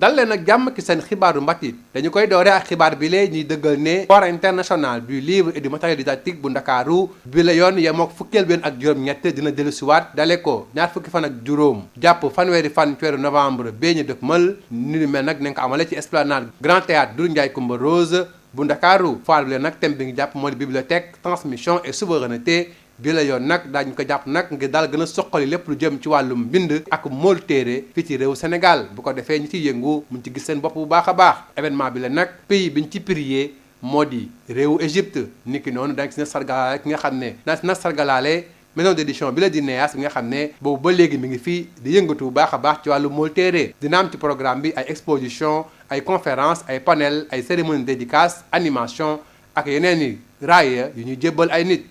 dal leen ak jàmm ki seen xibaaru mbatit dañu koy doore ak xibaar bi lee ñuy dëggal ne foire international du livre et du matériel didactique bu Ndakaaru bi la yoon yemook fukkeel benn ak juróom-ñett dina dellusiwaat dale ko ñaar fukki fan ak juróom jàpp fanweeri fan ci weeru novembre bee ñu dëkkmal ni mel nag nañ ko amale ci esplanade Grand Théâtre Doudou Ndiaye Coumba Rose bu Ndakaaru foire bi leen nag thème bi ngi jàpp moo di bibliothèque transmission et souveraineté bi la yoon nag daañu ko jàpp nag ngir daal gën a soqali lépp lu jëm ci wàllum mbind ak mool téere fii ci réew Sénégal bu ko defee ñi ciy yëngu mun ci gis seen bopp bu baax a baax événement bi la nag pays bi ñu ci prié moo di réewu Égypte niki noonu daañu si na sargalaale ki nga xam ne daañu si na sargalaale maison d'édition bi la di NEAS bi nga xam ne boobu ba léegi mi ngi fii di yëngatu bu baax a baax ci wàllu mool téere dina am ci programme bi ay exposition ay conférence ay panel ay cérémonie de dédicace animation ak yeneen i raaya yu ñuy jébbal ay nit.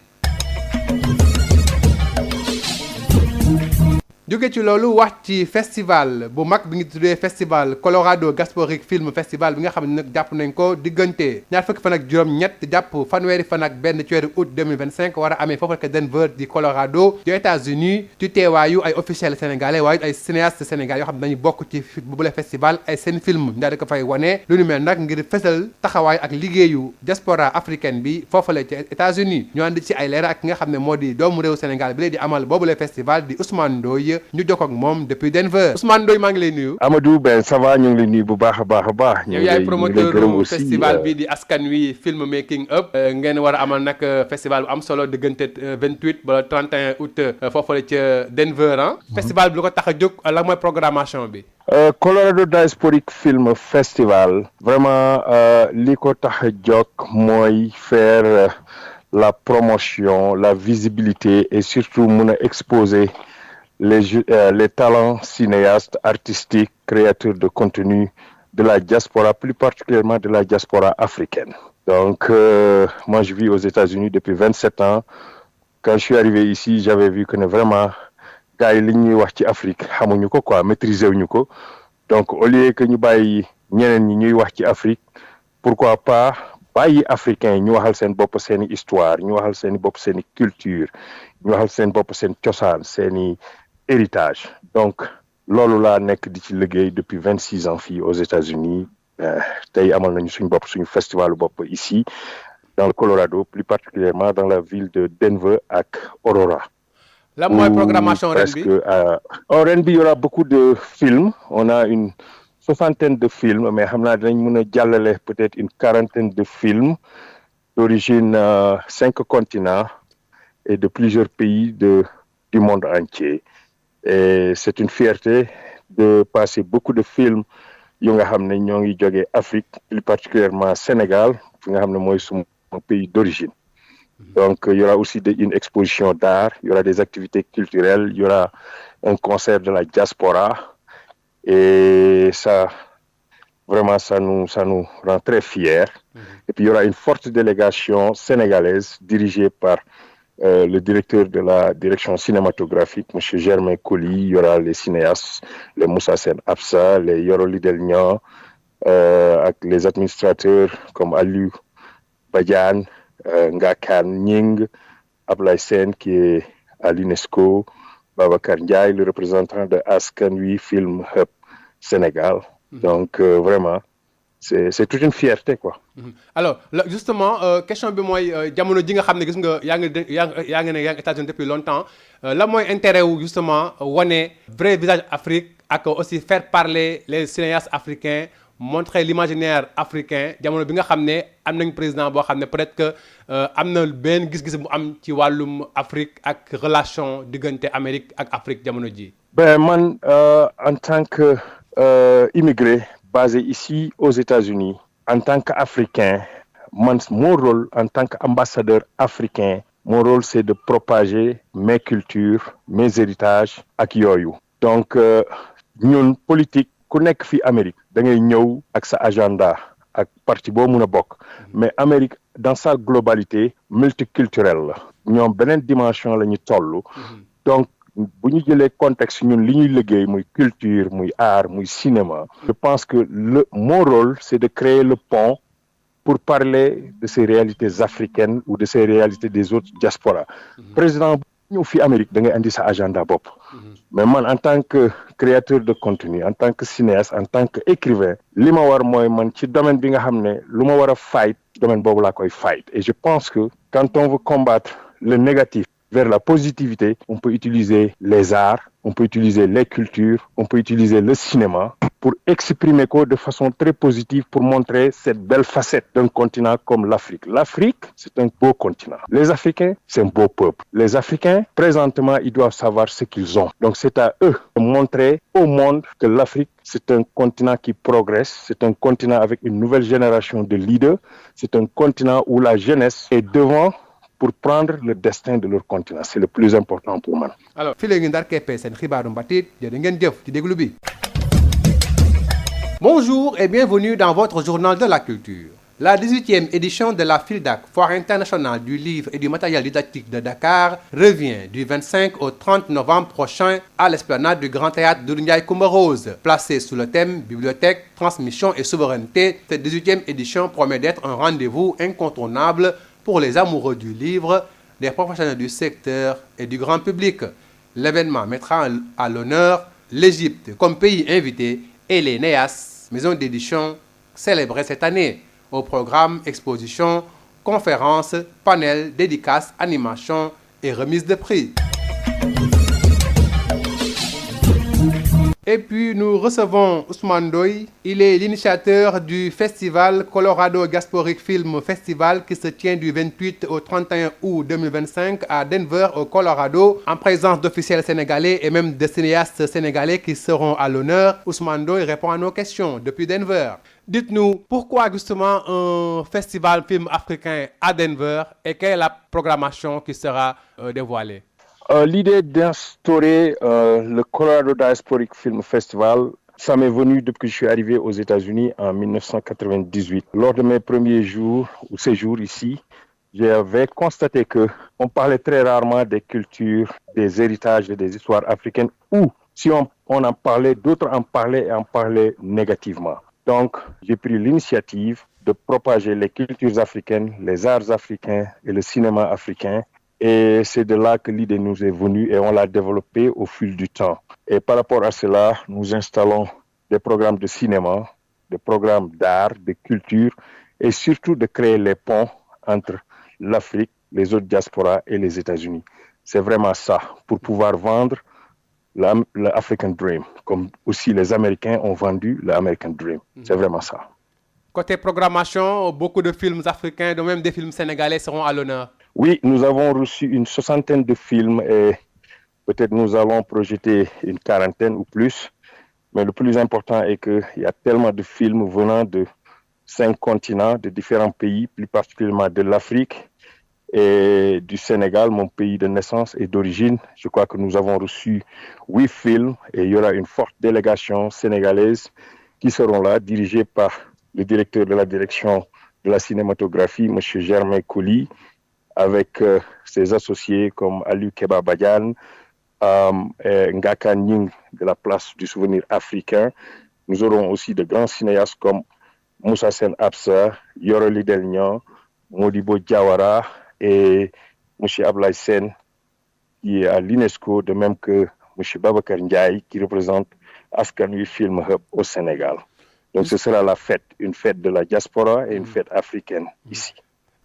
jóge ci loolu wax ci festival bu mag bi ngi tuddee festival Colorado Diasporic Film Festival bi nga xam ne nag jàpp nañ ko diggante ñaar fukki fan ak juróom-ñett jàpp fanweeri fan ak benn ci weeru août 2025 war a amee foofu ak Denver di Colorado ci États-Unis ci teewaayu ay officiels sénégalais waaye ay cinéastes sénégalais yoo xam ne dañu bokk ci boobule festival ay seen film ndaa da ko fay wane lu ñu mel nag ngir fësal taxawaay ak liggéeyu diaspora africaine bi foofale ci États-Unis ñu ànd ci ay leer ak ki nga xam ne moo di doomu réew Sénégal bi lay di amal boobule festival di Ousmane Ndoye ñu jokk ak moom depuis Denver Ousmane Ndoye maa ngi lay nuyu. Amadou Ben ça va ñu ngi lay nuyu bu baax a baax a baax. ñu yaay promoteur festival bi di askan wi film making up ngeen war a amal nag festival bu am solo diggante 28 ba 31 août foofale ca Denver ah. festival bi lu ko tax a jóg la mooy programmation bi. Colorado Diasporic Film Festival vraiment li ko tax a jóg mooy faire la promotion la visibilité et surtout mun a exposer. Les talents cinéastes, artistiques, créateurs de contenu de la diaspora, plus particulièrement de la diaspora africaine. Donc, moi, je vis aux États-Unis depuis 27 ans. Quand je suis arrivé ici, j'avais vu que vraiment, gars yi li ñuy wax ci Afrique xamuñu ko quoi, maîtriser wuñu ko. Donc, au lieu que ñu bàyyi ñeneen ñi ñuy wax ci Afrique, pourquoi pas bàyyi africain ñu waxal seen bopp seeni histoire, ñu waxal seeni bopp seeni culture, ñu waxal seen bopp seen cosaan, seeni héritage. Donc loolu laa nekk di ci liggéey depuis 26 ans fii aux États-Unis tey amal nañu suñu bopp suñu festival bopp ici dans le Colorado plus particulièrement dans la ville de Denver ak Aurora. La mooy programmation ren bi ren bi y aura beaucoup de films on a une 60aine de films mais xam naa dinañ mën a jàllale peut-être une 40aine de films d'origine 5 continents et de plusieurs pays du monde entier. Et c'est une fierté de passer beaucoup de films yu nga xam ne ñoo ngi jógee Afrique plus particulièrement Sénégal fi nga xam ne mooy suma pays d'origine. Donc il y aura aussi une exposition d'art, il y aura des activités culturelles, il y aura un concert de la diaspora et ça vraiment ça nous rend très fiers. Et puis il y aura une forte délégation sénégalaise dirigée par le directeur de la direction cinématographique, M. Germain Colli, il y aura les cinéastes, les Moussa Sen Absa, les Yoro Lidel Niang, avec les administrateurs comme Aliou Badiane, Ngakan Nying, Ablaye Sen qui est à l'UNESCO, Babacar Ndiaye, le représentant de Askan Wi Film Hub Sénégal. Donc vraiment, c'est toute une fierté quoi. Alors justement question bi mooy jamono ji nga xam ne gis nga yaa ngi États-Unis depuis longtemps la mooy intérêt wu justement wane vrai visage Afrique ak aussi faire parler les cinéastes africains montrer l'imaginaire africain jamono bi nga xam ne am nañ président boo xam ne peut-être que am na benn gis-gis bu am ci wàllum Afrique ak relation diggante Amérique ak Afrique jamono ji. Ben man en tant que immigré basé ici aux États-Unis en tant qu'Africain mon rôle en tant qu'ambassadeur africain mon rôle c'est de propager mes cultures mes héritages ak yooyu donc ñun politique ku nekk fii Amérique da ngay ñëw ak sa agenda ak parti boo mun a bokk mais Amérique dans sa globalité multiculturelle la ñoom beneen dimension la ñu toll donc bu ñu jëlee contexte ñun li ñuy liggéey muy culture muy art muy cinéma je pense que mon rôle c'est de créer le pont pour parler de ces réalités africaines ou de ces réalités des autres diasporas président ñëw fi Amérique da ngay andi sa agenda bopp. Mais man en tant que créateur de contenu en tant que cinéaste en tant que écrivain li ma war mooy man ci domaine bi nga xam ne lu ma war a fight domaine boobu laa koy fight et je pense que quand on veut combattre le négatif vers la positivité, on peut utiliser les arts, on peut utiliser les cultures, on peut utiliser le cinéma pour exprimer quoi de façon très positive pour montrer cette belle facette d'un continent comme l'Afrique. L'Afrique, c'est un beau continent. Les Africains, c'est un beau peuple. Les Africains, présentement, ils doivent savoir ce qu'ils ont. Donc, c'est à eux de montrer au monde que l'Afrique, c'est un continent qui progresse, c'est un continent avec une nouvelle génération de leaders, c'est un continent où la jeunesse est devant pour prendre le destin de leur continent. C'est le plus important pour moi. Alors, bonjour et bienvenue dans votre journal de la culture. La 18e édition de la FILDAK, Foire internationale du livre et du matériel didactique de Dakar, revient du 25 au 30 novembre prochain à l'esplanade du Grand Théâtre Doudou Ndiaye Coumba Rose. Placée sous le thème Bibliothèque, transmission et souveraineté, cette 18e édition promet d'être un rendez-vous incontournable pour les amoureux du livre, des professionnels du secteur et du grand public. L'événement mettra à l'honneur l'Égypte comme pays invité et les NEAS, maison d'édition célébrée cette année. Au programme, exposition, conférences, panels, dédicaces, animations et remises de prix. Et puis nous recevons Ousmane Doye. Il est l'initiateur du festival Colorado Diasporic Film Festival qui se tient du 28 au 31 août 2025 à Denver au Colorado en présence d'officiels sénégalais et même de cinéastes sénégalais qui seront à l'honneur. Ousmane Doye répond à nos questions depuis Denver. Dites-nous pourquoi justement un festival film africain à Denver et quelle est la programmation qui sera dévoilée? L'idée d'instaurer le Colorado Diasporic Film Festival, ça m'est venu depuis que je suis arrivé aux États-Unis en 1998. Lors de mes premiers jours ou séjours ici, j'avais constaté que on parlait très rarement des cultures, des héritages et des histoires africaines, ou si on en parlait, d'autres en parlaient et en parlaient négativement. Donc, j'ai pris l'initiative de propager les cultures africaines, les arts africains et le cinéma africain. Et c'est de là que l'idée nous est venue et on l'a développée au fil du temps. Et par rapport à cela, nous installons des programmes de cinéma, des programmes d'art, de culture et surtout de créer les ponts entre l'Afrique, les autres diasporas et les États-Unis. C'est vraiment ça, pour pouvoir vendre l'African Dream, comme aussi les Américains ont vendu l'American Dream. C'est vraiment ça. Côté programmation, beaucoup de films africains, de même des films sénégalais seront à l'honneur. Oui, nous avons reçu une 60aine de films et peut-être nous allons projeter une 40aine ou plus. Mais le plus important est qu'il y a tellement de films venant de 5 continents, de différents pays, plus particulièrement de l'Afrique et du Sénégal, mon pays de naissance et d'origine. Je crois que nous avons reçu 8 films et il y aura une forte délégation sénégalaise qui seront là, dirigée par le directeur de la direction de la cinématographie, M. Germain Colli, avec ses associés comme Aliou Keba Badiane, Ngaka Ning de la place du souvenir africain. Nous aurons aussi de grands cinéastes comme Moussa Sen Absa, Yoro Lidelnian, Modibo Diawara et M. Ablaye Sen qui est à l'UNESCO, de même que M. Babacar Ndiaye qui représente Askanui Film Hub au Sénégal. Donc ce sera la fête, une fête de la diaspora et une fête africaine ici.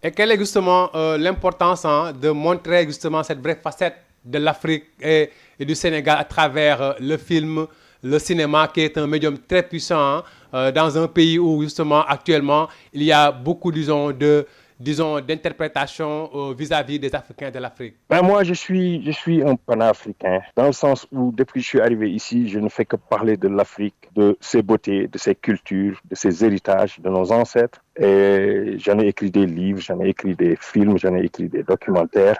Et quelle est justement l'importance de montrer justement cette vraie facette de l'Afrique et du Sénégal à travers le film, le cinéma qui est un médium très puissant dans un pays où justement actuellement il y a beaucoup d'interprétation vis-à-vis des Africains de l'Afrique? Moi, je suis un panafricain, dans le sens où depuis que je suis arrivé ici, je ne fais que parler de l'Afrique, de ses beautés, de ses cultures, de ses héritages, de nos ancêtres. Et j'en ai écrit des livres, j'en ai écrit des films, j'en ai écrit des documentaires.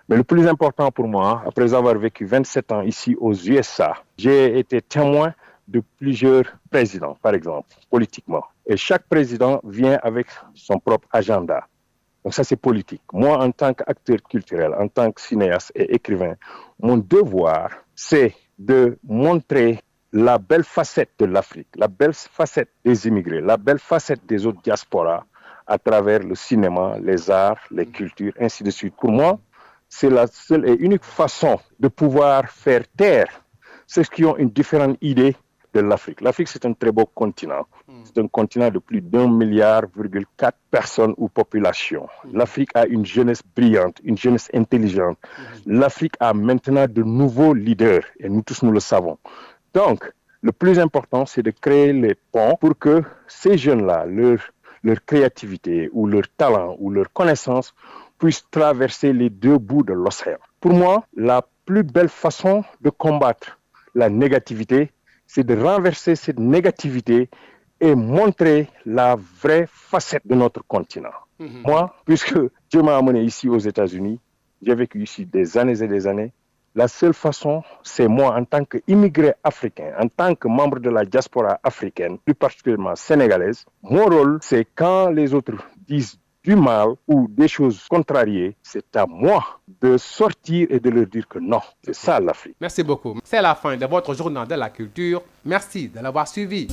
Mais le plus important pour moi, après avoir vécu 27 ans ici aux USA, j'ai été témoin de plusieurs présidents, par exemple, politiquement. Et chaque président vient avec son propre agenda. Donc ça, c'est politique. Moi, en tant qu'acteur culturel, en tant que cinéaste et écrivain, mon devoir, c'est de montrer la belle facette de l'Afrique, la belle facette des immigrés, la belle facette des autres diasporas à travers le cinéma, les arts, les cultures, ainsi de suite. Pour moi, c'est la seule et unique façon de pouvoir faire taire ceux qui ont une différente idée de l'Afrique. L'Afrique, c'est un très beau continent. C'est un continent de plus d'1,4 milliard personnes ou population. L'Afrique a une jeunesse brillante, une jeunesse intelligente. L'Afrique a maintenant de nouveaux leaders et nous tous, nous le savons. Donc, le plus important, c'est de créer les ponts pour que ces jeunes-là, leur créativité ou leur talent ou leur connaissance puissent traverser les deux bouts de l'océan. Pour moi, la plus belle façon de combattre la négativité, c'est de renverser cette négativité et montrer la vraie facette de notre continent. Moi, puisque Dieu m'a amené ici aux États-Unis, j'ai vécu ici des années et des années, la seule façon, c'est moi, en tant qu'immigré africain, en tant que membre de la diaspora africaine, plus particulièrement sénégalaise, mon rôle, c'est quand les autres disent du mal ou des choses contrariées, c'est à moi de sortir et de leur dire que non, c'est ça l'Afrique. Merci beaucoup. C'est la fin de votre journal de la culture. Merci de l'avoir suivi.